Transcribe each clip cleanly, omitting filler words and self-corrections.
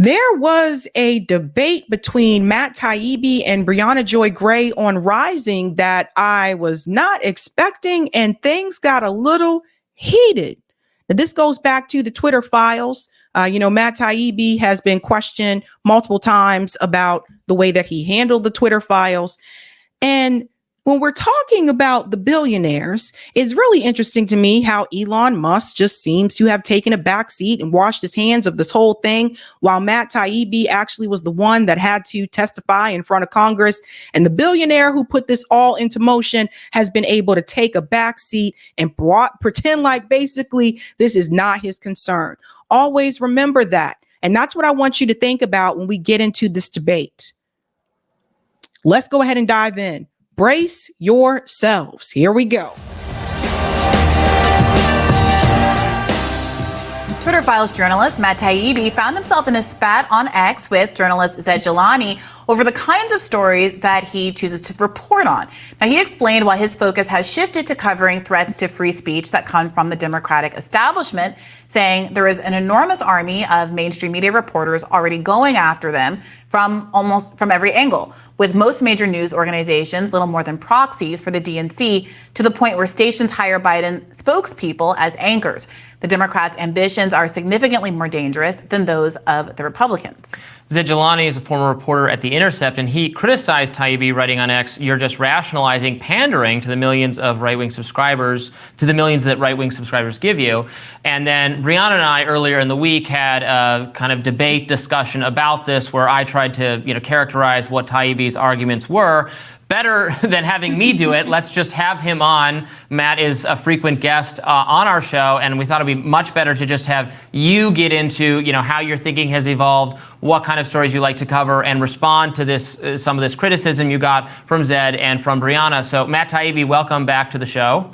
There was a debate between Matt Taibbi and Briahna Joy Gray on Rising that I was not expecting, and things got a little heated. Now, this goes back to the Twitter files. Matt Taibbi has been questioned multiple times about the way that he handled the Twitter files. And when we're talking about the billionaires, it's really interesting to me how Elon Musk just seems to have taken a back seat and washed his hands of this whole thing, while Matt Taibbi actually was the one that had to testify in front of Congress. And the billionaire who put this all into motion has been able to take a back seat and pretend like basically this is not his concern. Always remember that. And that's what I want you to think about when we get into this debate. Let's go ahead and dive in. Brace yourselves. Here we go. Twitter Files journalist Matt Taibbi found himself in a spat on X with journalist Zaid Jilani over the kinds of stories that he chooses to report on. Now, he explained why his focus has shifted to covering threats to free speech that come from the Democratic establishment, saying there is an enormous army of mainstream media reporters already going after them from every angle, with most major news organizations little more than proxies for the DNC, to the point where stations hire Biden spokespeople as anchors. The Democrats' ambitions are significantly more dangerous than those of the Republicans. Zaid Jilani is a former reporter at The Intercept, and he criticized Taibbi, writing on X, "You're just rationalizing pandering to the millions of right-wing subscribers, to the millions that right-wing subscribers give you." And then Briahna and I earlier in the week had a kind of debate discussion about this, where I tried to, characterize what Taibbi's arguments were. Better than having me do it, let's just have him on. Matt is a frequent guest on our show, and we thought it'd be much better to just have you get into, how your thinking has evolved, what kind of stories you like to cover, and respond to this, some of this criticism you got from Zed and from Briahna. So, Matt Taibbi, welcome back to the show.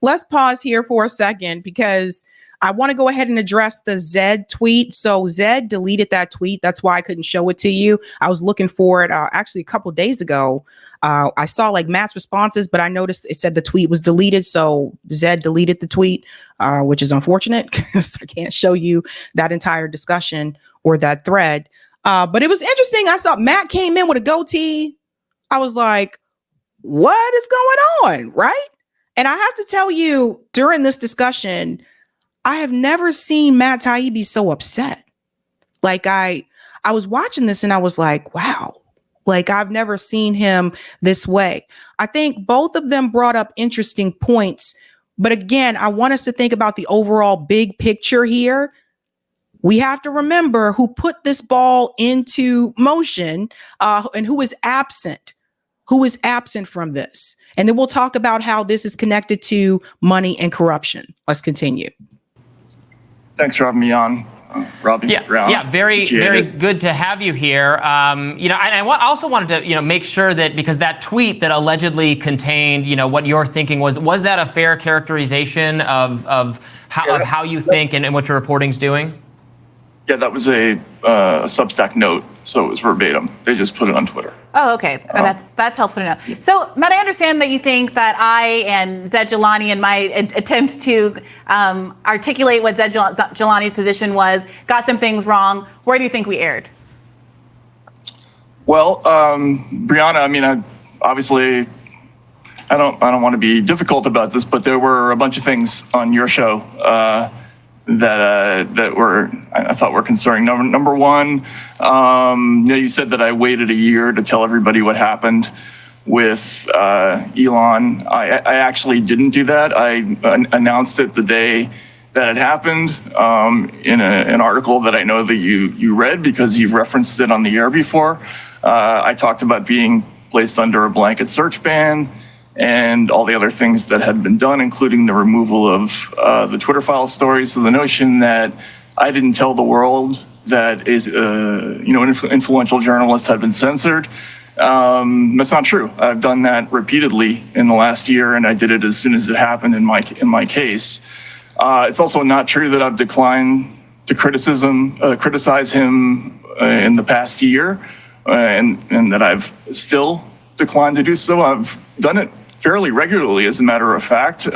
Let's pause here for a second, because I want to go ahead and address the Zed tweet. So Zed deleted that tweet. That's why I couldn't show it to you. I was looking for it actually a couple of days ago. I saw Matt's responses, but I noticed it said the tweet was deleted. So Zed deleted the tweet, which is unfortunate because I can't show you that entire discussion or that thread. But it was interesting. I saw Matt came in with a goatee. I was like, what is going on? Right. And I have to tell you, during this discussion, I have never seen Matt Taibbi so upset. I was watching this and I was like, wow, I've never seen him this way. I think both of them brought up interesting points. But again, I want us to think about the overall big picture here. We have to remember who put this ball into motion and who is absent from this. And then we'll talk about how this is connected to money and corruption. Let's continue. Thanks for having me on, Robbie. Yeah, very good to have you here. I also wanted to, make sure that, because that tweet that allegedly contained, what your thinking was that a fair characterization of how you think and what your reporting's doing? Yeah, that was a Substack note, so it was verbatim. They just put it on Twitter. Oh, okay. That's helpful to know. So, Matt, I understand that you think that I and Zaid Jilani, in my attempt to articulate what Zaid Jilani's position was, got some things wrong. Where do you think we erred? Well, Briahna, obviously, I don't want to be difficult about this, but there were a bunch of things on your show that were, I thought, were concerning. Number one, you said that I waited a year to tell everybody what happened with Elon. I actually didn't do that. I announced it the day that it happened in an article that I know that you read, because you've referenced it on the air before. I talked about being placed under a blanket search ban and all the other things that had been done, including the removal of the Twitter file stories. So the notion that I didn't tell the world that influential journalists had been censored, that's not true. I've done that repeatedly in the last year, and I did it as soon as it happened in my case. It's also not true that I've declined to criticize him in the past year, and that I've still declined to do so. I've done it fairly regularly, as a matter of fact.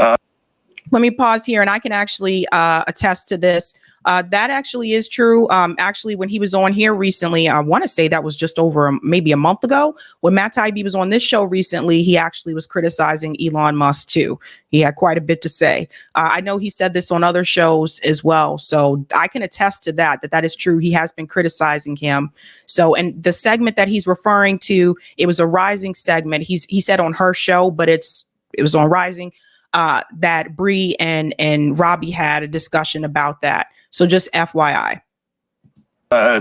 Let me pause here, and I can actually attest to this. That actually is true. Actually, when he was on here recently, I want to say that was just over maybe a month ago. When Matt Taibbi was on this show recently, he actually was criticizing Elon Musk too. He had quite a bit to say. I know he said this on other shows as well. So I can attest to that is true. He has been criticizing him. So, and the segment that he's referring to, it was a Rising segment. He said on her show, but it was on Rising. That Bree and Robbie had a discussion about that. So just FYI.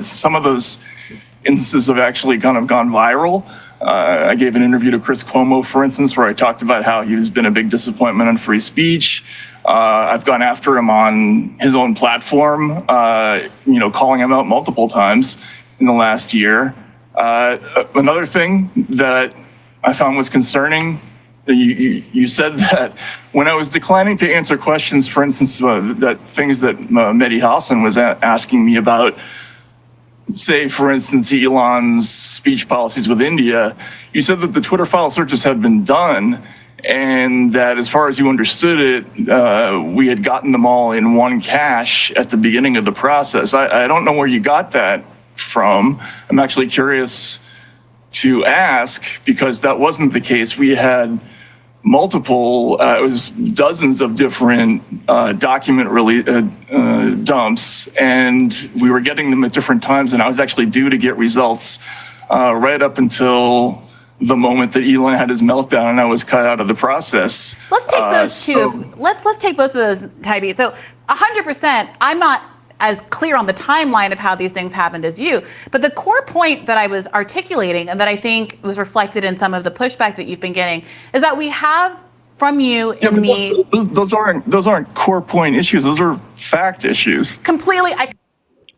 Some of those instances have actually kind of gone viral. I gave an interview to Chris Cuomo, for instance, where I talked about how he's been a big disappointment on free speech. I've gone after him on his own platform, calling him out multiple times in the last year. Another thing that I found was concerning, you said that when I was declining to answer questions, for instance, that things that Mehdi Hassan was asking me about, say, for instance, Elon's speech policies with India, you said that the Twitter file searches had been done and that as far as you understood it, we had gotten them all in one cache at the beginning of the process. I don't know where you got that from. I'm actually curious to ask, because that wasn't the case. We had multiple, it was dozens of different document dumps, and we were getting them at different times, and I was actually due to get results right up until the moment that Elon had his meltdown and I was cut out of the process. Let's take those two. Let's take both of those, Taibbi. So 100%, I'm not as clear on the timeline of how these things happened as you. But the core point that I was articulating, and that I think was reflected in some of the pushback that you've been getting, is that we have from you in those aren't core point issues. Those are fact issues. Completely. Let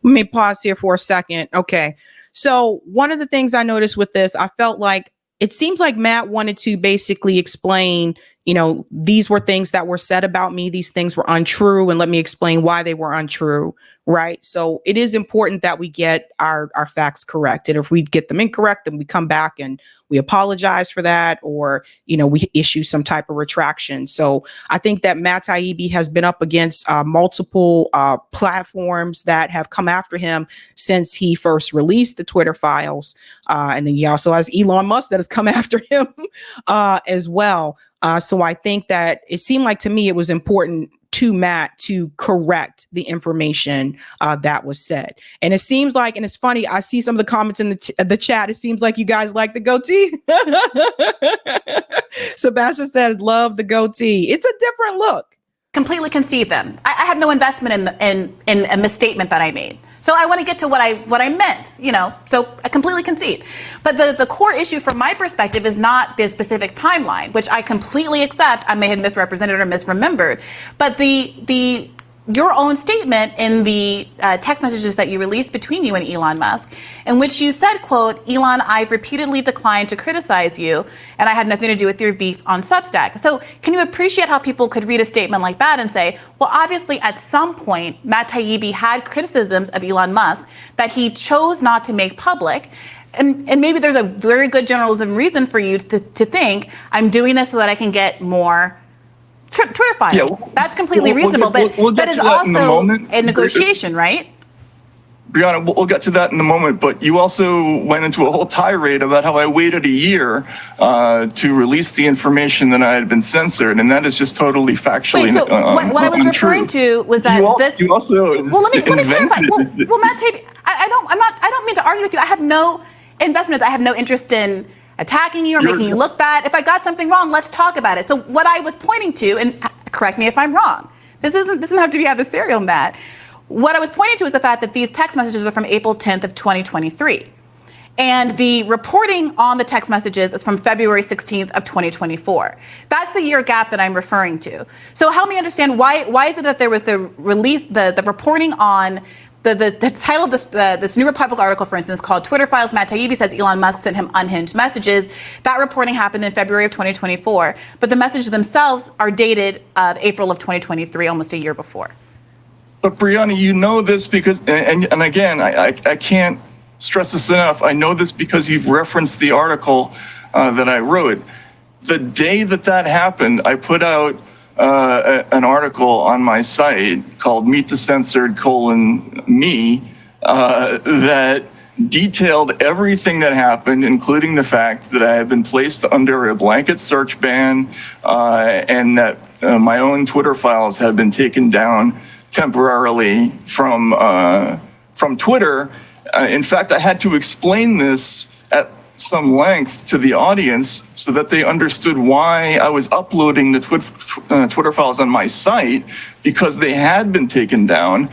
me pause here for a second. Okay. So one of the things I noticed with this, I felt like it seems like Matt wanted to basically explain, these were things that were said about me. These things were untrue. And let me explain why they were untrue. Right. So it is important that we get our facts correct. And if we get them incorrect, then we come back and we apologize for that, or, we issue some type of retraction. So I think that Matt Taibbi has been up against multiple platforms that have come after him since he first released the Twitter files. And then he also has Elon Musk that has come after him as well. So I think that it seemed like to me it was important to Matt to correct the information that was said. And it seems like, and it's funny, I see some of the comments in the chat. It seems like you guys like the goatee. Sebastian says, love the goatee. It's a different look. Completely concede them. I have no investment in a misstatement that I made. So I want to get to what I meant, so I completely concede. But the core issue from my perspective is not the specific timeline, which I completely accept. I may have misrepresented or misremembered. But your own statement in the text messages that you released between you and Elon Musk, in which you said, quote, Elon, I've repeatedly declined to criticize you, and I had nothing to do with your beef on Substack. So can you appreciate how people could read a statement like that and say, well, obviously at some point, Matt Taibbi had criticisms of Elon Musk that he chose not to make public. And maybe there's a very good journalism reason for you to think, I'm doing this so that I can get more Twitter files. Yeah, that's completely reasonable, but that is also a negotiation, right? Briahna, we'll get to that in a moment, but you also went into a whole tirade about how I waited a year to release the information that I had been censored, and that is just totally factually untrue. What I was referring to was that you also well, let me clarify. Well, Matt Taibbi, I don't mean to argue with you. I have no investment. I have no interest in attacking you or making you look bad. If I got something wrong, let's talk about it. So what I was pointing to, and correct me if I'm wrong, this doesn't have to be adversarial, Matt. What I was pointing to is the fact that these text messages are from April 10th of 2023. And the reporting on the text messages is from February 16th of 2024. That's the year gap that I'm referring to. So help me understand why is it that there was the release, the reporting on the title of this New Republic article, for instance, called Twitter Files, Matt Taibbi says Elon Musk sent him unhinged messages. That reporting happened in February of 2024. But the messages themselves are dated April of 2023, almost a year before. But Briahna, you know this because, and again, I can't stress this enough. I know this because you've referenced the article that I wrote. The day that happened, I put out an article on my site called Meet the Censored: Me, that detailed everything that happened, including the fact that I had been placed under a blanket search ban, and that my own Twitter files had been taken down temporarily from Twitter. In fact, I had to explain this at some length to the audience so that they understood why I was uploading the Twitter files on my site, because they had been taken down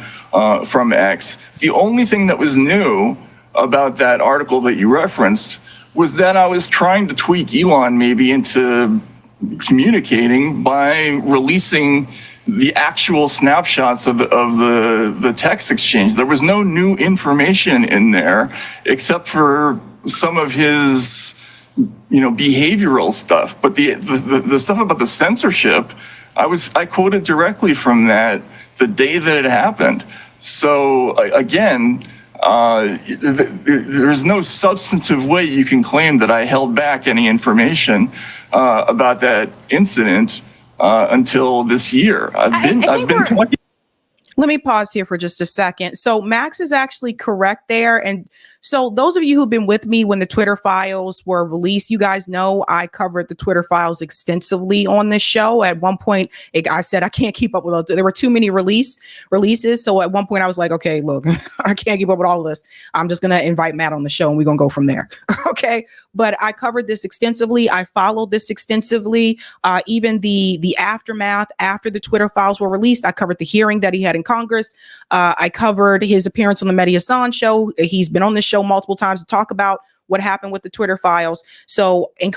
from X. The only thing that was new about that article that you referenced was that I was trying to tweak Elon maybe into communicating by releasing the actual snapshots of the text exchange. There was no new information in there except for some of his, behavioral stuff. But the stuff about the censorship, I quoted directly from that the day that it happened. So again, there's no substantive way you can claim that I held back any information about that incident until this year. I've been talking. Let me pause here for just a second. So Max is actually correct there. And so those of you who've been with me when the Twitter files were released, you guys know I covered the Twitter files extensively on this show. At one point, I said I can't keep up with all. There were too many releases. So at one point I was like, okay, look, I can't keep up with all of this. I'm just going to invite Matt on the show and we're going to go from there. Okay. But I covered this extensively. I followed this extensively. Even the aftermath after the Twitter files were released, I covered the hearing that he had in Congress. I covered his appearance on the Mehdi Hasan show. He's been on this show multiple times to talk about what happened with the Twitter files. So in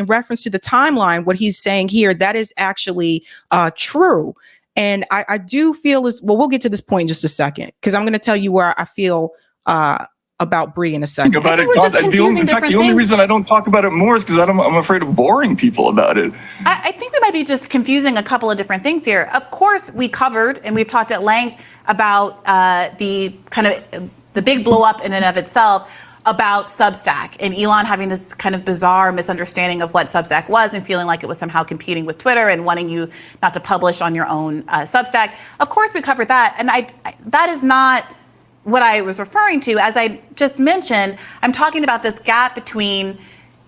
reference to the timeline, what he's saying here, that is actually true. And I do feel we'll get to this point in just a second, because I'm going to tell you where I feel about Bree in a second. Think about it. The only reason I don't talk about it more is because I'm afraid of boring people about it. I think we might be just confusing a couple of different things here. Of course, we covered and we've talked at length about the kind of the big blow up in and of itself about Substack and Elon having this kind of bizarre misunderstanding of what Substack was and feeling like it was somehow competing with Twitter and wanting you not to publish on your own Substack. Of course, we covered that. And that is not what I was referring to. As I just mentioned, I'm talking about this gap between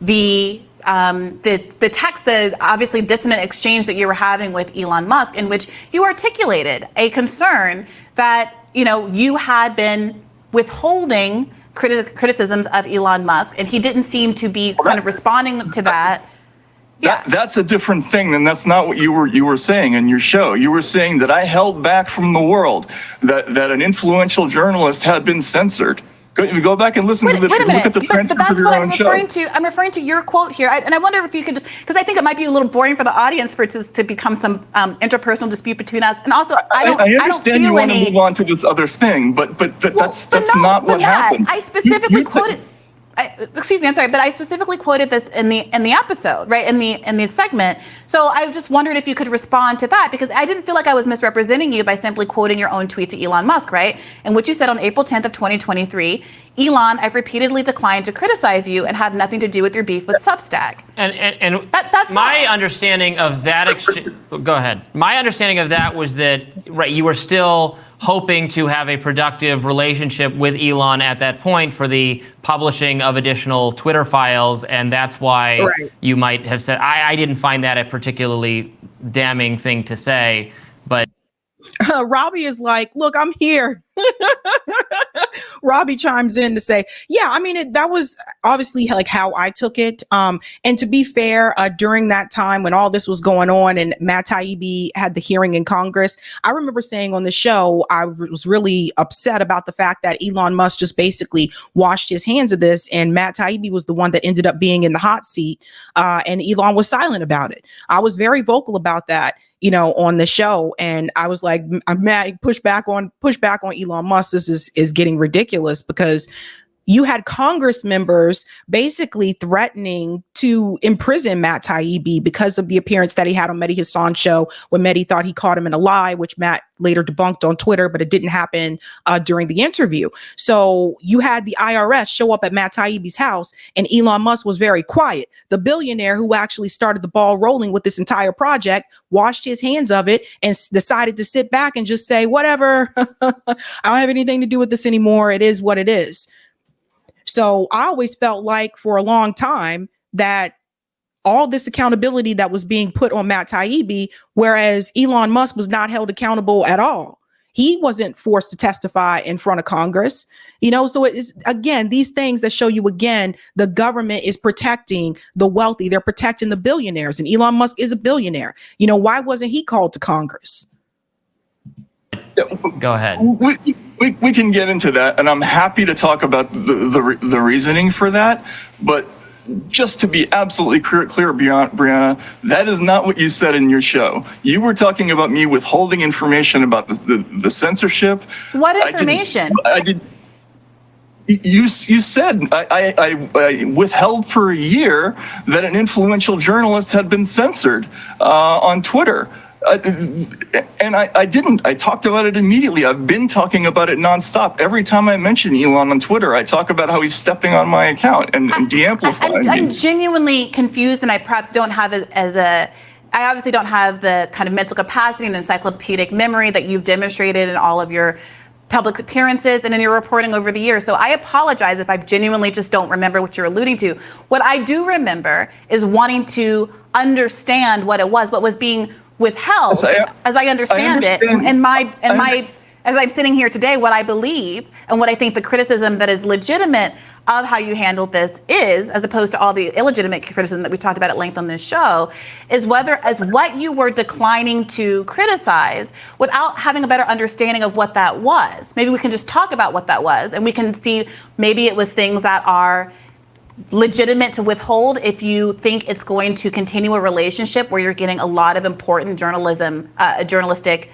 the text, the obviously dissonant exchange that you were having with Elon Musk, in which you articulated a concern that, you had been withholding criticisms of Elon Musk, and he didn't seem to be kind of responding to that. That's a different thing, and that's not what you were saying in your show. You were saying that I held back from the world, that an influential journalist had been censored. Go back and listen to this. Wait a minute. Look at the transcript of your own show. I'm referring to your quote here, and I wonder if you could just, because I think it might be a little boring for the audience for it to become some interpersonal dispute between us. And also, I understand you want to move on to this other thing, but that's not what happened. I specifically quoted. Excuse me, I'm sorry, but I specifically quoted this in the episode, right, in the segment. So I just wondered if you could respond to that, because I didn't feel like I was misrepresenting you by simply quoting your own tweet to Elon Musk, right? And what you said on April 10th of 2023, Elon, I've repeatedly declined to criticize you and had nothing to do with your beef with Substack. And that's my understanding of that exchange. Go ahead. My understanding of that was that you were still hoping to have a productive relationship with Elon at that point for the publishing of additional Twitter files, and that's why you might have said, I didn't find that a particularly damning thing to say, but Robbie is like, look, I'm here. Robbie chimes in to say, yeah, I mean, that was obviously like how I took it. And to be fair, during that time when all this was going on and Matt Taibbi had the hearing in Congress, I remember saying on the show, I was really upset about the fact that Elon Musk just basically washed his hands of this. And Matt Taibbi was the one that ended up being in the hot seat. And Elon was silent about it. I was very vocal about that, on the show. And I was like, I'm mad, push back on Elon Musk. This is getting ridiculous, because you had Congress members basically threatening to imprison Matt Taibbi because of the appearance that he had on Mehdi Hassan's show when Mehdi thought he caught him in a lie, which Matt later debunked on Twitter, but it didn't happen during the interview. So you had the IRS show up at Matt Taibbi's house, and Elon Musk was very quiet. The billionaire who actually started the ball rolling with this entire project washed his hands of it and decided to sit back and just say, whatever, I don't have anything to do with this anymore. It is what it is. So I always felt like for a long time that all this accountability that was being put on Matt Taibbi, whereas Elon Musk was not held accountable at all. He wasn't forced to testify in front of Congress, so it is, again, these things that show you, again, the government is protecting the wealthy. They're protecting the billionaires, and Elon Musk is a billionaire. Why wasn't he called to Congress? Go ahead. We can get into that, and I'm happy to talk about the reasoning for that. But just to be absolutely clear, Briahna, that is not what you said in your show. You were talking about me withholding information about the censorship. What information? You said I withheld for a year that an influential journalist had been censored on Twitter. And I didn't. I talked about it immediately. I've been talking about it nonstop. Every time I mention Elon on Twitter, I talk about how he's stepping on my account and de-amplifying. I'm genuinely confused, and I perhaps don't have it as I obviously don't have the kind of mental capacity and encyclopedic memory that you've demonstrated in all of your public appearances and in your reporting over the years. So I apologize if I genuinely just don't remember what you're alluding to. What I do remember is wanting to understand what was being withheld, as I understand it, as I'm sitting here today, what I believe and what I think the criticism that is legitimate of how you handled this is, as opposed to all the illegitimate criticism that we talked about at length on this show, is whether as what you were declining to criticize without having a better understanding of what that was. Maybe we can just talk about what that was, and we can see maybe it was things that are legitimate to withhold if you think it's going to continue a relationship where you're getting a lot of important journalistic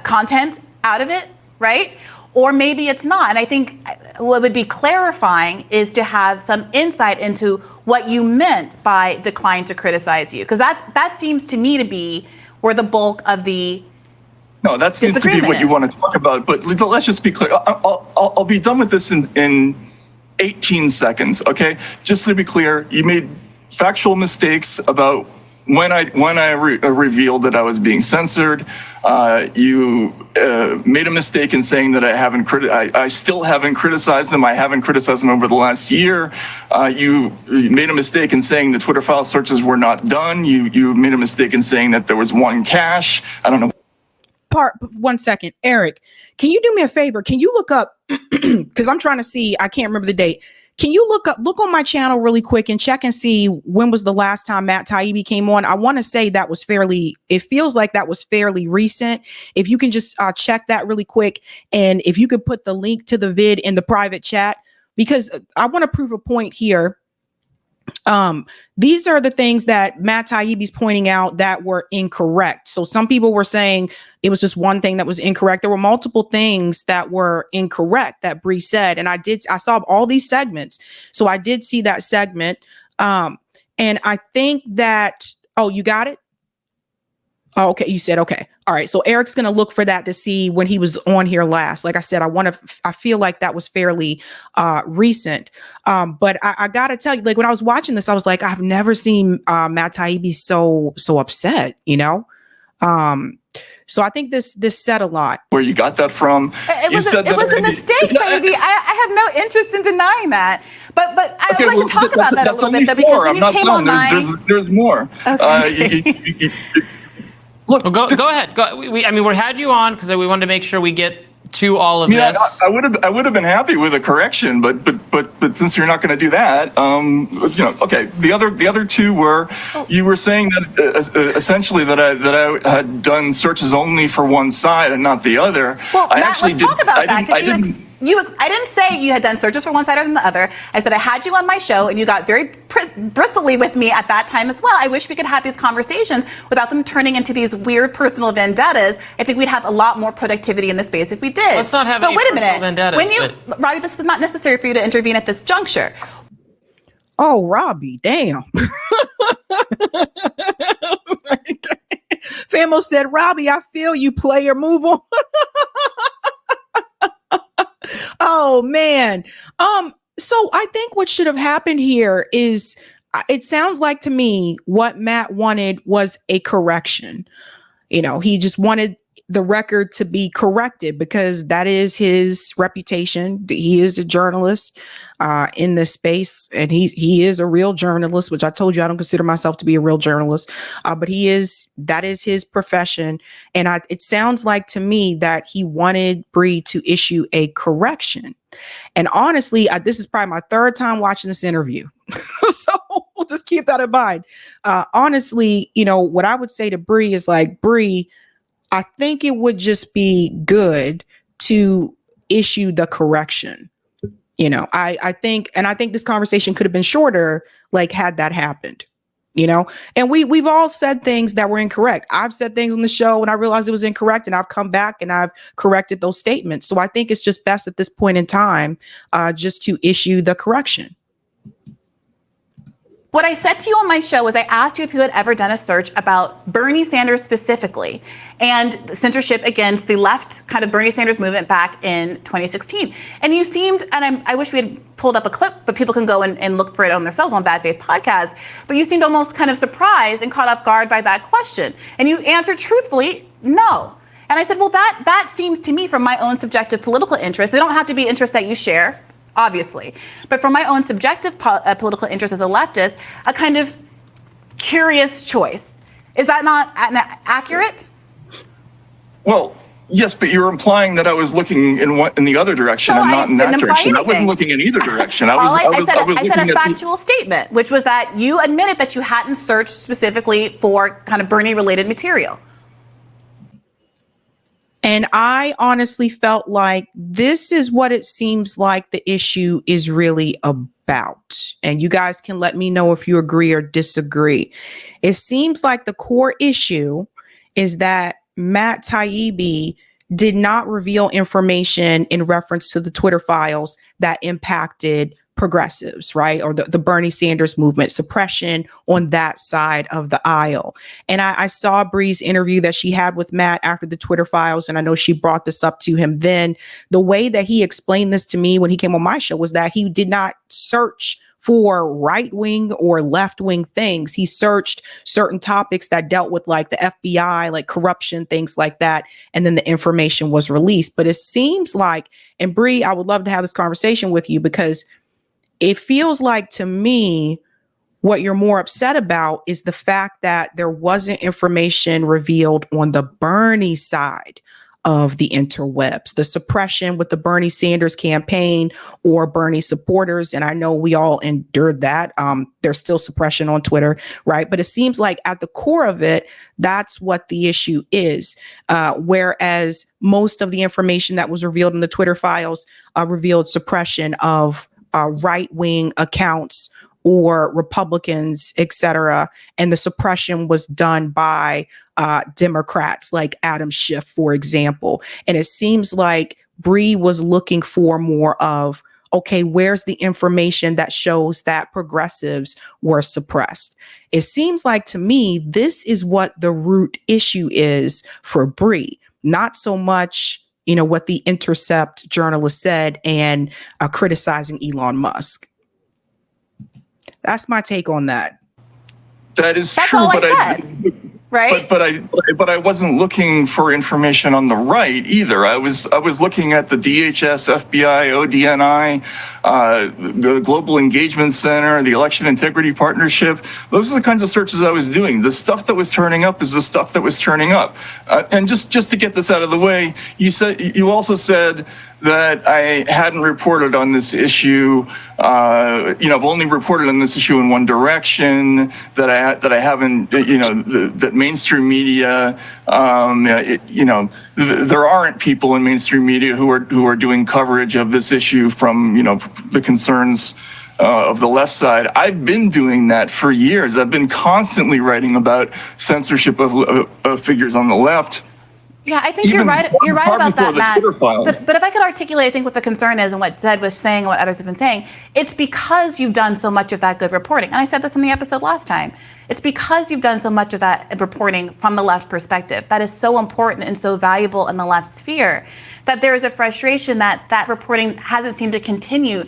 content out of it, right? Or maybe it's not. And I think what would be clarifying is to have some insight into what you meant by decline to criticize you, because that seems to me to be where the bulk of the No, that seems to be what you want to talk about. But let's just be clear. I'll be done with this in 18 seconds, okay? Just to be clear, you made factual mistakes about when I revealed that I was being censored. You made a mistake in saying that I still haven't criticized them. I haven't criticized them over the last year. You made a mistake in saying the Twitter file searches were not done. You made a mistake in saying that there was one cache. I don't know. 1 second, Eric, can you do me a favor? Can you look up, because I'm trying to see, I can't remember the date. Can you look on my channel really quick and check and see when was the last time Matt Taibbi came on? I want to say that was it feels like that was fairly recent. If you can just check that really quick. And if you could put the link to the vid in the private chat, because I want to prove a point here. These are the things that Matt Taibbi's pointing out that were incorrect. So some people were saying it was just one thing that was incorrect. There were multiple things that were incorrect that Bree said. And I saw all these segments. So I did see that segment. And I think that, oh, you got it? Oh, okay. You said, okay. All right. So Eric's going to look for that to see when he was on here last. Like I said, I feel like that was fairly recent. But I got to tell you, like when I was watching this, I was like, I've never seen Matt Taibbi so upset, So I think this said a lot. Where you got that from? It was a mistake, baby. I have no interest in denying that. But I would like to talk about that a little bit, though, because when you came online, there's more. Okay. Look, well, go ahead. We had you on because we wanted to make sure we get to all of this. I would have been happy with a correction, but since you're not going to do that, okay. The other two were, you were saying that essentially that I had done searches only for one side and not the other. Well, Matt, let's talk about that. I didn't say you had done searches for one side or the other. I said I had you on my show, and you got very bristly with me at that time as well. I wish we could have these conversations without them turning into these weird personal vendettas. I think we'd have a lot more productivity in the space if we did. Let's not have but any wait a personal minute. vendettas. Robbie, this is not necessary for you to intervene at this juncture. Oh, Robbie, damn. Famo said, Robbie, I feel you, player, move on. Oh, man. So I think what should have happened here is, it sounds like to me what Matt wanted was a correction. You know, he just wanted the record to be corrected because that is his reputation. He is a journalist in this space, and he is a real journalist, which I told you I don't consider myself to be a real journalist, but that is his profession. And it sounds like to me that he wanted Bree to issue a correction. And honestly, this is probably my third time watching this interview. So we'll just keep that in mind. Honestly, you know, what I would say to Bree is like, Bree, I think it would just be good to issue the correction. You know, I think this conversation could have been shorter, like had that happened, you know, and we've all said things that were incorrect. I've said things on the show and I realized it was incorrect, and I've come back and I've corrected those statements. So I think it's just best at this point in time, just to issue the correction. What I said to you on my show was I asked you if you had ever done a search about Bernie Sanders specifically and censorship against the left kind of Bernie Sanders movement back in 2016. And you seemed, and I wish we had pulled up a clip, but people can go and look for it on themselves on Bad Faith Podcast. But you seemed almost kind of surprised and caught off guard by that question. And you answered truthfully, no. And I said, well, that seems to me from my own subjective political interest. They don't have to be interests that you share, obviously. But from my own subjective political interest as a leftist, a kind of curious choice. Is that not accurate? Well, yes, but you're implying that I was looking in the other direction and not in that direction. I wasn't looking in either direction. I said a factual statement, which was that you admitted that you hadn't searched specifically for kind of Bernie-related material. And I honestly felt like this is what it seems like the issue is really about. And you guys can let me know if you agree or disagree. It seems like the core issue is that Matt Taibbi did not reveal information in reference to the Twitter files that impacted progressives, right? Or the Bernie Sanders movement, suppression on that side of the aisle. And I saw Bree's interview that she had with Matt after the Twitter files, and I know she brought this up to him then. The way that he explained this to me when he came on my show was that he did not search for right-wing or left-wing things. He searched certain topics that dealt with like the FBI, like corruption, things like that. And then the information was released. But it seems like, and Bree, I would love to have this conversation with you because it feels like to me, what you're more upset about is the fact that there wasn't information revealed on the Bernie side of the interwebs, the suppression with the Bernie Sanders campaign or Bernie supporters. And I know we all endured that. There's still suppression on Twitter, right? But it seems like at the core of it, that's what the issue is. Whereas most of the information that was revealed in the Twitter files revealed suppression of right-wing accounts or Republicans, et cetera. And the suppression was done by Democrats like Adam Schiff, for example. And it seems like Bree was looking for more of, okay, where's the information that shows that progressives were suppressed? It seems like to me, this is what the root issue is for Bree, not so much what the Intercept journalist said and criticizing Elon Musk. That's my take on that. That is That's true, all but I said, right? But I wasn't looking for information on the right either. I was looking at the DHS, FBI, ODNI, the Global Engagement Center, the Election Integrity Partnership. Those are the kinds of searches I was doing. The stuff that was turning up is the stuff that was turning up. And just to get this out of the way, you also said that I hadn't reported on this issue. I've only reported on this issue in one direction. That I haven't. That mainstream media. There aren't people in mainstream media who are doing coverage of this issue from the concerns of the left side. I've been doing that for years. I've been constantly writing about censorship of figures on the left. Yeah, I think you're right. You're right about that, Matt. But if I could articulate, I think what the concern is and what Zed was saying and what others have been saying, it's because you've done so much of that good reporting. And I said this in the episode last time. It's because you've done so much of that reporting from the left perspective that is so important and so valuable in the left sphere that there is a frustration that reporting hasn't seemed to continue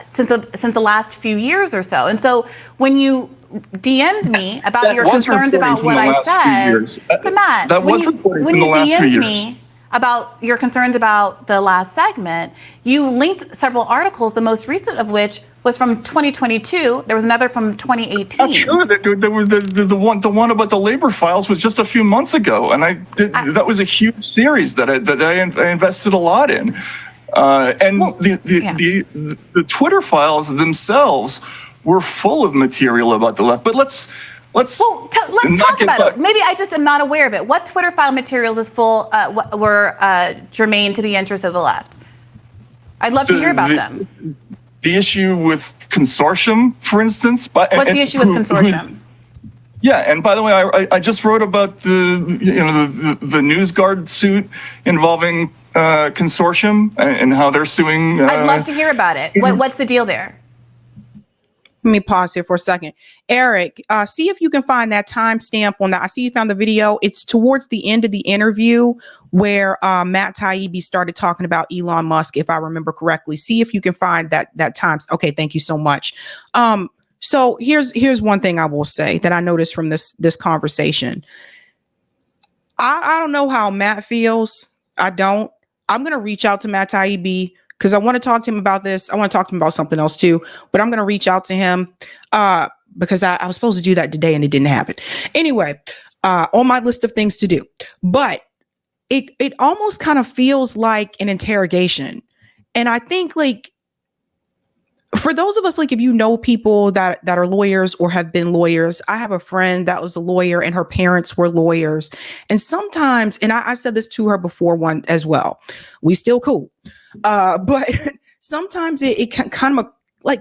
since the last few years or so. And so when you DM'd me about your concerns about what I said, but Matt, when you DM'd me about your concerns about the last segment, you linked several articles, the most recent of which was from 2022. There was another from 2018. Sure, the one about the labor files was just a few months ago, and that was a huge series that I invested a lot in. The Twitter files themselves were full of material about the left. But let's talk about it. Maybe I just am not aware of it. What Twitter file materials is full were germane to the interests of the left? I'd love to hear about them. The issue with consortium, for instance. What's the issue with consortium? And by the way, I just wrote about the NewsGuard suit involving consortium and how they're suing. I'd love to hear about it. What's the deal there? Let me pause here for a second. Eric, see if you can find that timestamp on that. I see you found the video. It's towards the end of the interview where Matt Taibbi started talking about Elon Musk, if I remember correctly. See if you can find that time. Okay, thank you so much. So here's one thing I will say that I noticed from this conversation. I don't know how Matt feels. I don't. I'm going to reach out to Matt Taibbi because I want to talk to him about this. I want to talk to him about something else too, but I'm going to reach out to him because I was supposed to do that today and it didn't happen. Anyway, on my list of things to do, but it almost kind of feels like an interrogation. And I think for those of us, if you know people that are lawyers or have been lawyers, I have a friend that was a lawyer and her parents were lawyers. And sometimes, and I said this to her before one as well, we still cool. But sometimes it can kind of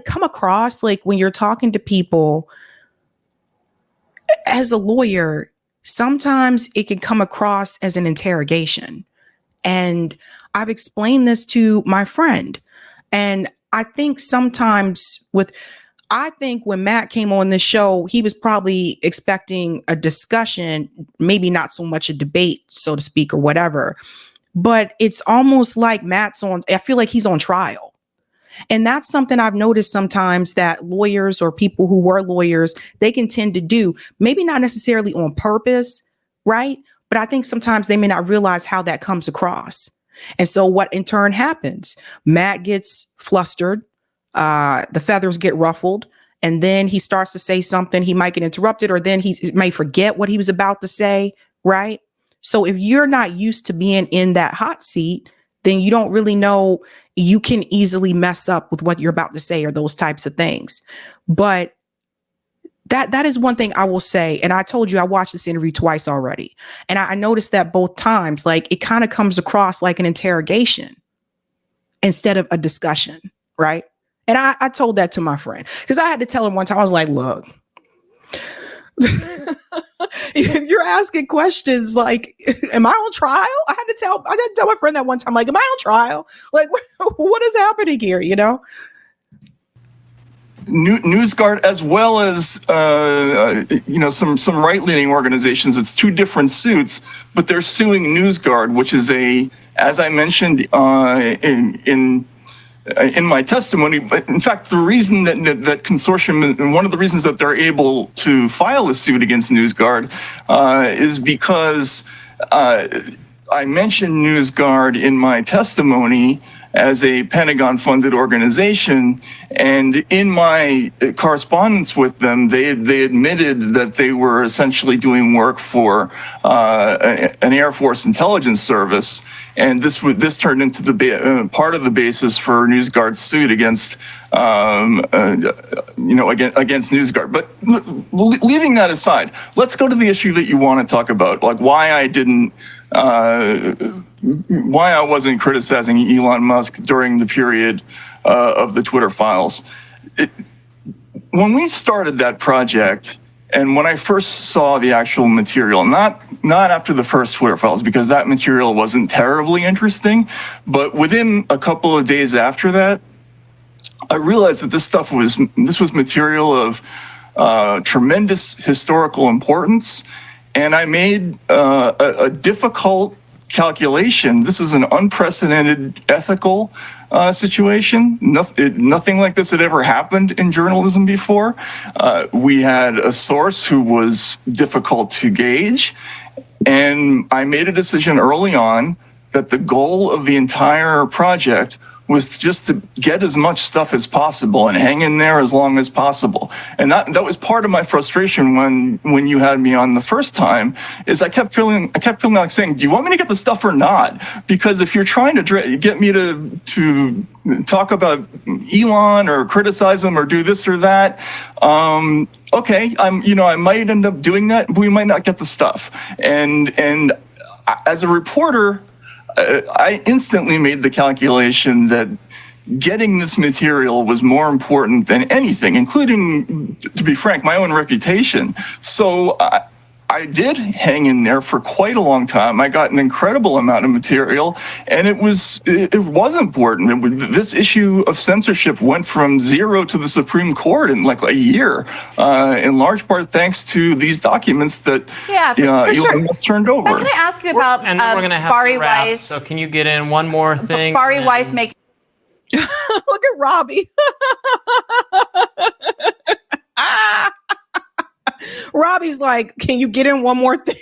come across when you're talking to people as a lawyer, sometimes it can come across as an interrogation. And I've explained this to my friend. And I think sometimes when Matt came on this show, he was probably expecting a discussion, maybe not so much a debate, so to speak, or whatever. But it's almost like I feel like he's on trial. And that's something I've noticed sometimes that lawyers or people who were lawyers, they can tend to do, maybe not necessarily on purpose, right? But I think sometimes they may not realize how that comes across. And so what in turn happens? Matt gets flustered, the feathers get ruffled, and then he starts to say something. He might get interrupted, or then he may forget what he was about to say, right? So if you're not used to being in that hot seat, then you don't really know. You can easily mess up with what you're about to say or those types of things. But that is one thing I will say. And I told you I watched this interview twice already. And I noticed that both times, it kind of comes across like an interrogation instead of a discussion, right? And I told that to my friend because I had to tell him one time, I was like, look, if you're asking questions am I on trial? I had to tell my friend that one time, am I on trial? What is happening here, NewsGuard, as well as some right-leaning organizations. It's two different suits, but they're suing NewsGuard, which is as I mentioned in my testimony. But in fact, the reason that consortium, and one of the reasons that they're able to file a suit against NewsGuard, is because I mentioned NewsGuard in my testimony as a Pentagon-funded organization, and in my correspondence with them, they admitted that they were essentially doing work for an Air Force intelligence service, and this turned into the part of the basis for NewsGuard's suit against against NewsGuard. But leaving that aside, let's go to the issue that you want to talk about, like why I wasn't criticizing Elon Musk during the period of the Twitter files. When we started that project, and when I first saw the actual material, not after the first Twitter files, because that material wasn't terribly interesting, but within a couple of days after that, I realized that this was material of tremendous historical importance, and I made a difficult calculation. This is an unprecedented ethical situation. Nothing like this had ever happened in journalism before. We had a source who was difficult to gauge, and I made a decision early on that the goal of the entire project was just to get as much stuff as possible and hang in there as long as possible. And that was part of my frustration when you had me on the first time, is I kept feeling like saying, do you want me to get the stuff or not? Because if you're trying to get me to talk about Elon or criticize him or do this or that, okay, I might end up doing that, but we might not get the stuff. And as a reporter, I instantly made the calculation that getting this material was more important than anything, including, to be frank, my own reputation. So I did hang in there for quite a long time. I got an incredible amount of material, and it was important. This issue of censorship went from 0 to the Supreme Court in like a year, in large part thanks to these documents that Elon Musk turned over. Can I ask you about and then we're gonna have Bari to wrap, Weiss? So can you get in one more thing? Bari Weiss make. Look at Robbie. Robbie's like, can you get in one more thing?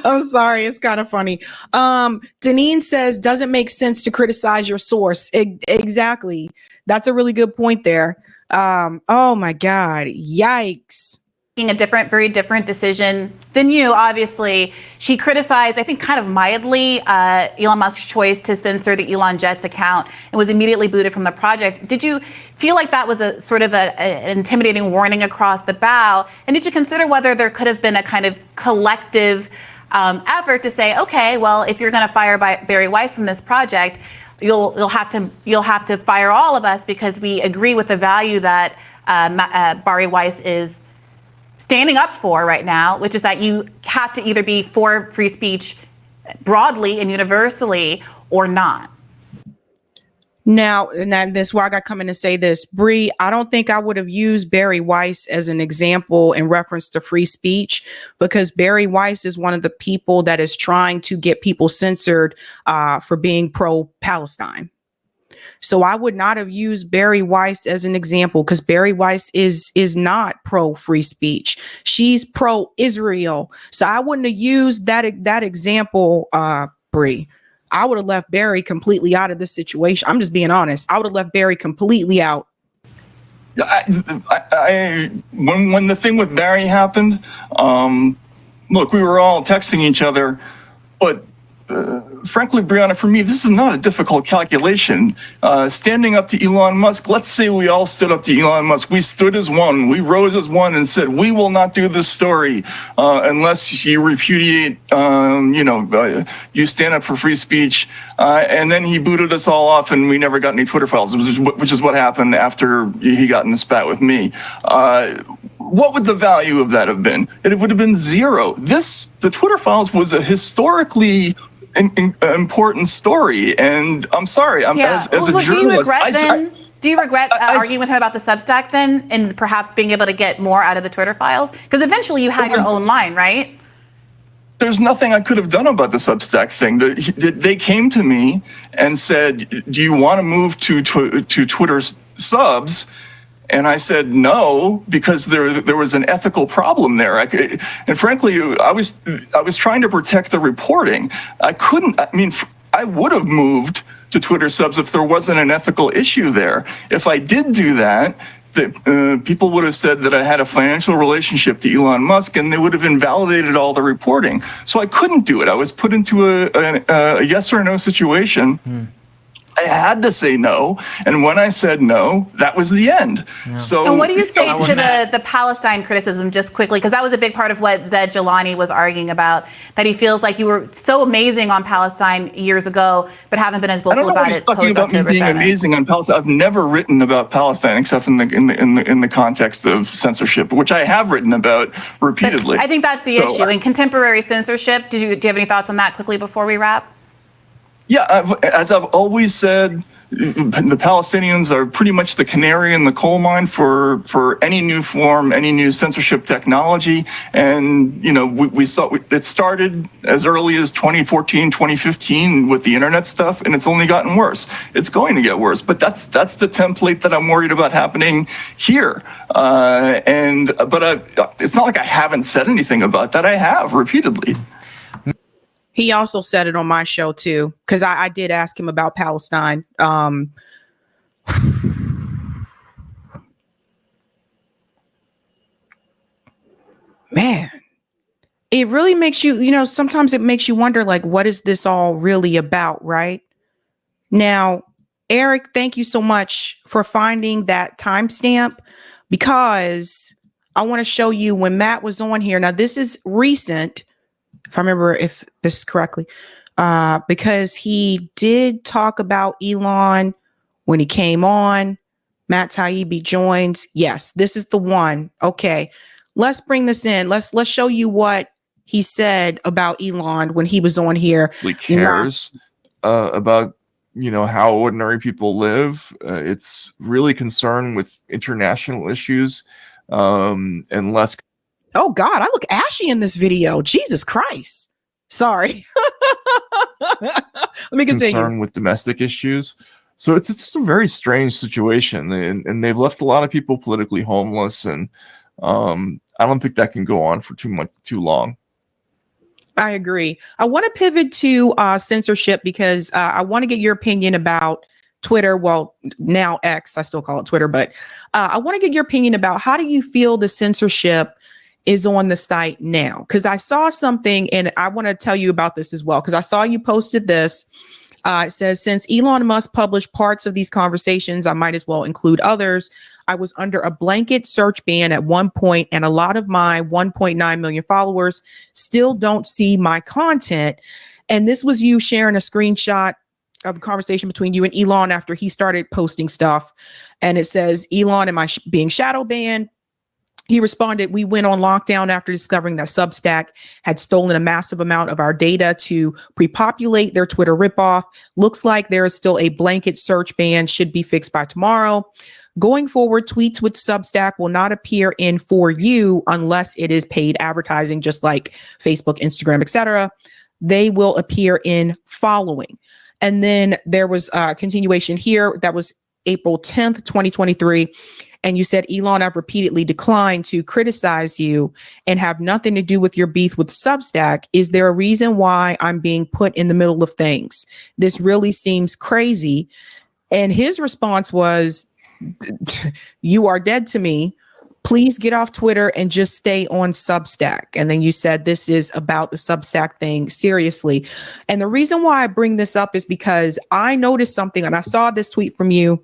I'm sorry, it's kind of funny. Deneen says, doesn't make sense to criticize your source. Exactly. That's a really good point there. Oh my God. Yikes. A very different decision than you. Obviously, she criticized, I think kind of mildly, Elon Musk's choice to censor the Elon Jets account and was immediately booted from the project. Did you feel like that was a sort of an intimidating warning across the bow? And did you consider whether there could have been a kind of collective effort to say, okay, well, if you're going to fire Bari Weiss from this project, you'll have to fire all of us because we agree with the value that Bari Weiss is standing up for right now, which is that you have to either be for free speech broadly and universally or not. Now, and that's why I got coming to say this, Bree, I don't think I would have used Bari Weiss as an example in reference to free speech, because Bari Weiss is one of the people that is trying to get people censored for being pro-Palestine. So I would not have used Bari Weiss as an example, because Bari Weiss is not pro free speech. She's pro Israel. So I wouldn't have used that example, Bree. I would have left Bari completely out of this situation. I'm just being honest. I would have left Bari completely out. When the thing with Bari happened, look, we were all texting each other, but frankly, Briahna, for me, this is not a difficult calculation. Standing up to Elon Musk, let's say we all stood up to Elon Musk. We stood as one. We rose as one and said, we will not do this story unless you repudiate, you stand up for free speech. And then he booted us all off and we never got any Twitter files, which is what happened after he got in the spat with me. What would the value of that have been? It would have been zero. The Twitter files was a historically important story, and I'm sorry, as a journalist. Do you regret arguing with him about the Substack then, and perhaps being able to get more out of the Twitter files? Because eventually you had your own line, right? There's nothing I could have done about the Substack thing. They came to me and said, do you want to move to Twitter's subs? And I said no, because there was an ethical problem there. And frankly, I was trying to protect the reporting. I would have moved to Twitter subs if there wasn't an ethical issue there. If I did do that, that people would have said that I had a financial relationship to Elon Musk, and they would have invalidated all the reporting. So I couldn't do it. I was put into a yes or no situation. I had to say no, and when I said no, that was the end. So, and what do you say Oh, to Matt. the Palestine criticism, just quickly, because that was a big part of what Zed Jelani was arguing about, that he feels like you were so amazing on Palestine years ago, but haven't been as I don't vocal know what about he's it talking post about me October being 7th. amazing on Palestine. I've never written about Palestine except in the context of censorship, which I have written about repeatedly. But I think that's the issue. In contemporary censorship, do you have any thoughts on that quickly before we wrap? Yeah, as I've always said, the Palestinians are pretty much the canary in the coal mine for any new form, any new censorship technology. And, we saw it started as early as 2014, 2015 with the internet stuff, and it's only gotten worse. It's going to get worse, but that's the template that I'm worried about happening here. But it's not like I haven't said anything about that. I have repeatedly. He also said it on my show too, because I did ask him about Palestine. Man, it really makes you, sometimes it makes you wonder, like, what is this all really about, right? Now, Eric, thank you so much for finding that timestamp, because I want to show you when Matt was on here. Now, this is recent, if I remember if this is correctly, because he did talk about Elon when he came on. Matt Taibbi joins. Yes, this is the one. Okay, let's bring this in. Let's show you what he said about Elon when he was on here. Really cares about how ordinary people live. It's really concerned with international issues and less. Oh God, I look ashy in this video. Jesus Christ. Sorry. Let me continue. Concerned with domestic issues. So it's just a very strange situation, and they've left a lot of people politically homeless, and I don't think that can go on for too long. I agree. I want to pivot to censorship, because I want to get your opinion about Twitter. Well, now X, I still call it Twitter, but I want to get your opinion about, how do you feel the censorship is on the site now? Because I saw something, and I want to tell you about this as well, because I saw you posted this. It says, since Elon Musk published parts of these conversations, I might as well include others. I was under a blanket search ban at one point, and a lot of my 1.9 million followers still don't see my content. And this was you sharing a screenshot of the conversation between you and Elon after he started posting stuff. And it says, Elon, am I being shadow banned? He responded, we went on lockdown after discovering that Substack had stolen a massive amount of our data to pre-populate their Twitter ripoff. Looks like there is still a blanket search ban, should be fixed by tomorrow. Going forward, tweets with Substack will not appear in For You unless it is paid advertising, just like Facebook, Instagram, etc. They will appear in Following. And then there was a continuation here. That was April 10th, 2023. And you said, Elon, I've repeatedly declined to criticize you and have nothing to do with your beef with Substack. Is there a reason why I'm being put in the middle of things? This really seems crazy. And his response was, you are dead to me. Please get off Twitter and just stay on Substack. And then you said, this is about the Substack thing, seriously. And the reason why I bring this up is because I noticed something, and I saw this tweet from you.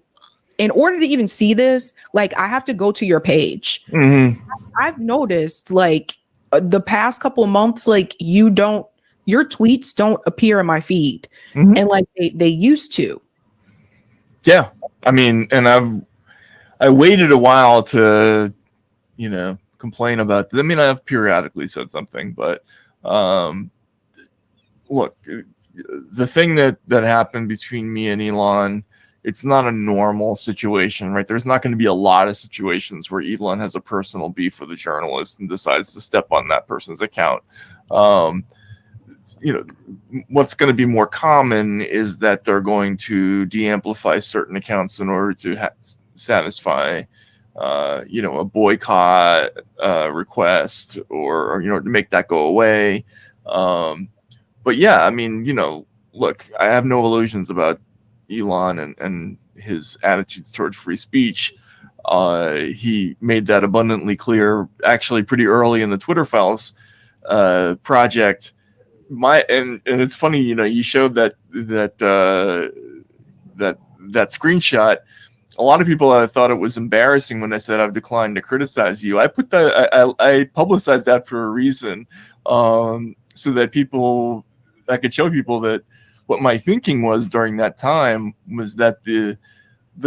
In order to even see this, like, I have to go to your page. Mm-hmm. I've noticed, like, the past couple of months, like, your tweets don't appear in my feed. Mm-hmm. And like they used to. Yeah. I mean, and I waited a while to, complain about this. I mean, I've periodically said something, but look, the thing that happened between me and Elon, it's not a normal situation, right? There's not going to be a lot of situations where Elon has a personal beef with a journalist and decides to step on that person's account. What's going to be more common is that they're going to de-amplify certain accounts in order to satisfy, a boycott request, or to make that go away. But yeah, I mean, look, I have no illusions about Elon and his attitudes towards free speech. He made that abundantly clear, actually, pretty early in the Twitter Files project. And it's funny, you showed that screenshot. A lot of people thought it was embarrassing when I said I've declined to criticize you. I put that I publicized that for a reason, so that I could show people that what my thinking was during that time was that the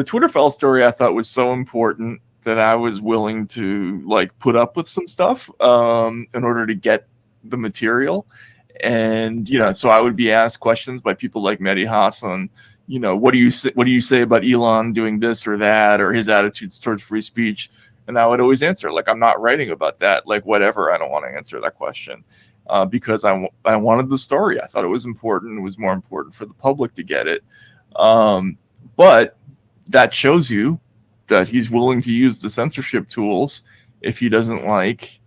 Twitter file story I thought was so important that I was willing to put up with some stuff in order to get the material. And so I would be asked questions by people like Mehdi Hassan. What do you say about Elon doing this or that, or his attitudes towards free speech? And I would always answer I'm not writing about that. Whatever. I don't want to answer that question because I wanted the story. I thought it was important. It was more important for the public to get it. But that shows you that he's willing to use the censorship tools if he doesn't like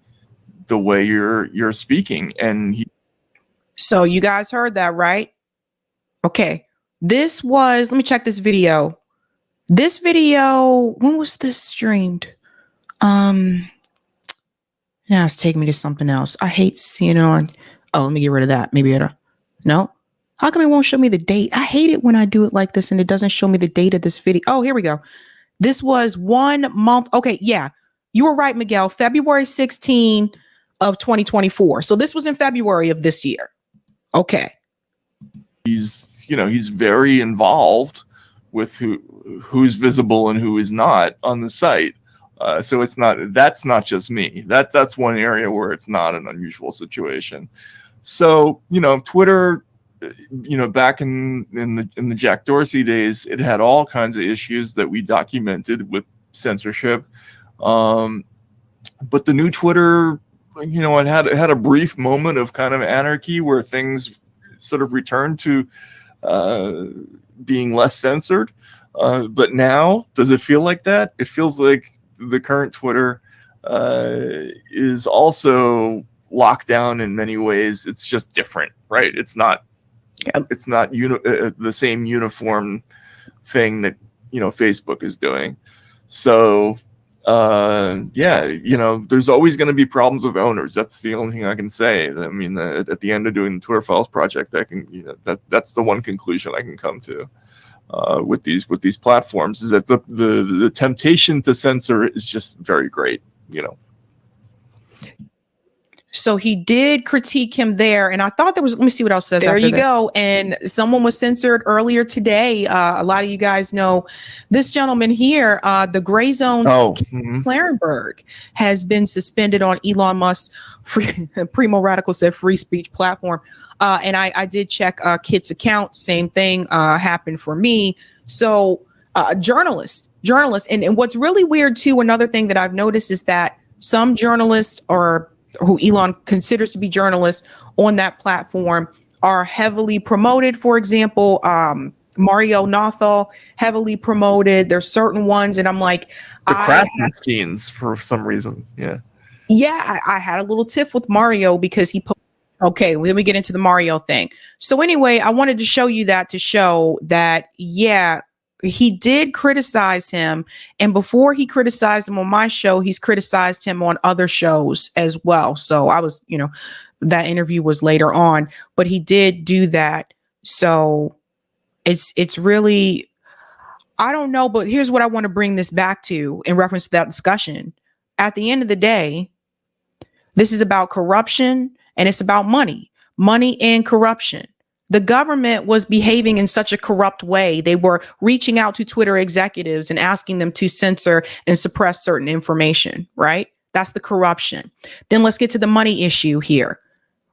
the way you're speaking. And so you guys heard that, right? Okay. This was, let me check this video. This video, when was this streamed? Now it's taking me to something else. I hate seeing it on. Oh, let me get rid of that. Maybe no. How come it won't show me the date? I hate it when I do it like this and it doesn't show me the date of this video. Oh, here we go. This was 1 month. Okay. Yeah, you were right, Miguel. February 16 of 2024. So this was in February of this year. Okay. He's very involved with who's visible and who is not on the site. So that's not just me. That's one area where it's not an unusual situation. So, Twitter, back in the Jack Dorsey days, it had all kinds of issues that we documented with censorship. But the new Twitter, it had a brief moment of kind of anarchy where things sort of returned to being less censored. But now, does it feel like that? It feels like the current Twitter is also locked down in many ways. It's just different, right? It's not the same uniform thing that Facebook is doing. So there's always going to be problems with owners. That's the only thing I can say. I mean, at the end of doing the Twitter Files project, I can that's the one conclusion I can come to with these platforms, is that the temptation to censor is just very great. So he did critique him there. And I thought there was, let me see what else says. There you go. And someone was censored earlier today. A lot of you guys know this gentleman here, the Gray Zone's Clarenberg has been suspended on Elon Musk's Primo Radical said free speech platform. And I did check Kit's account. Same thing happened for me. So journalists. And what's really weird too, another thing that I've noticed is that some journalists or who Elon considers to be journalists on that platform are heavily promoted. For example, Mario Nawfal, heavily promoted. There's certain ones, and I'm like, the Krasensteins for some reason. Yeah, I had a little tiff with Mario because he okay, let me get into the Mario thing. So anyway, I wanted to show you that to show that, yeah, he did criticize him. And before he criticized him on my show, he's criticized him on other shows as well. So I was, that interview was later on, but he did do that. So it's really, I don't know, but here's what I want to bring this back to in reference to that discussion. At the end of the day, this is about corruption and it's about money and corruption. The government was behaving in such a corrupt way. They were reaching out to Twitter executives and asking them to censor and suppress certain information, right? That's the corruption. Then let's get to the money issue here.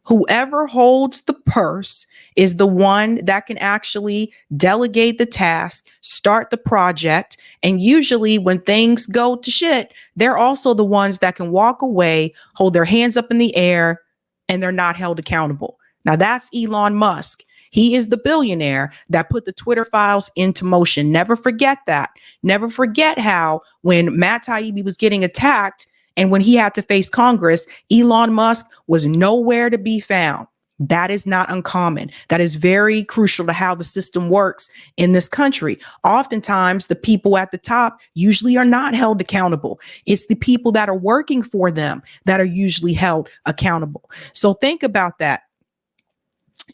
Whoever holds the purse is the one that can actually delegate the task, start the project. And usually when things go to shit, they're also the ones that can walk away, hold their hands up in the air, and they're not held accountable. Now that's Elon Musk. He is the billionaire that put the Twitter Files into motion. Never forget that. Never forget how when Matt Taibbi was getting attacked and when he had to face Congress, Elon Musk was nowhere to be found. That is not uncommon. That is very crucial to how the system works in this country. Oftentimes, the people at the top usually are not held accountable. It's the people that are working for them that are usually held accountable. So think about that.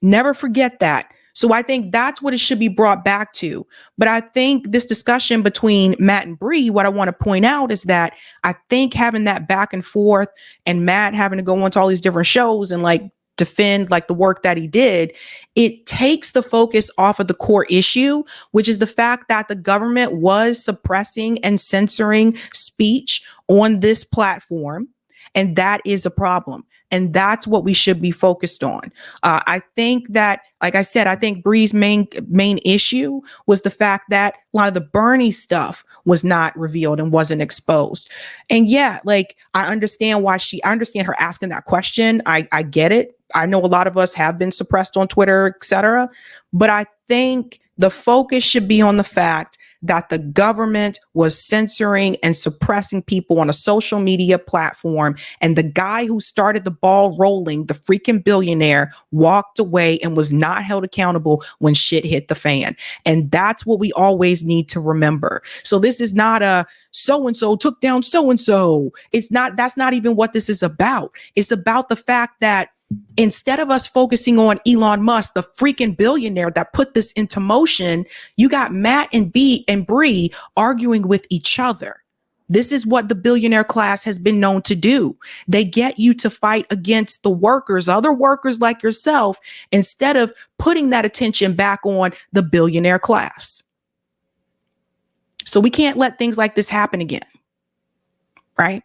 Never forget that. So I think that's what it should be brought back to. But I think this discussion between Matt and Bree, what I want to point out is that I think having that back and forth and Matt having to go onto all these different shows and like defend like the work that he did, it takes the focus off of the core issue, which is the fact that the government was suppressing and censoring speech on this platform. And that is a problem. And that's what we should be focused on. I think that, like I said, I think Bree's main issue was the fact that a lot of the Bernie stuff was not revealed and wasn't exposed. And yeah, like I understand her asking that question. I get it. I know a lot of us have been suppressed on Twitter, etc. But I think the focus should be on the fact that the government was censoring and suppressing people on a social media platform. And the guy who started the ball rolling, the freaking billionaire, walked away and was not held accountable when shit hit the fan. And that's what we always need to remember. So this is not a so-and-so took down so-and-so. That's not even what this is about. It's about the fact that instead of us focusing on Elon Musk, the freaking billionaire that put this into motion, you got Matt and Bree arguing with each other. This is what the billionaire class has been known to do. They get you to fight against the workers, other workers like yourself, instead of putting that attention back on the billionaire class. So we can't let things like this happen again, right?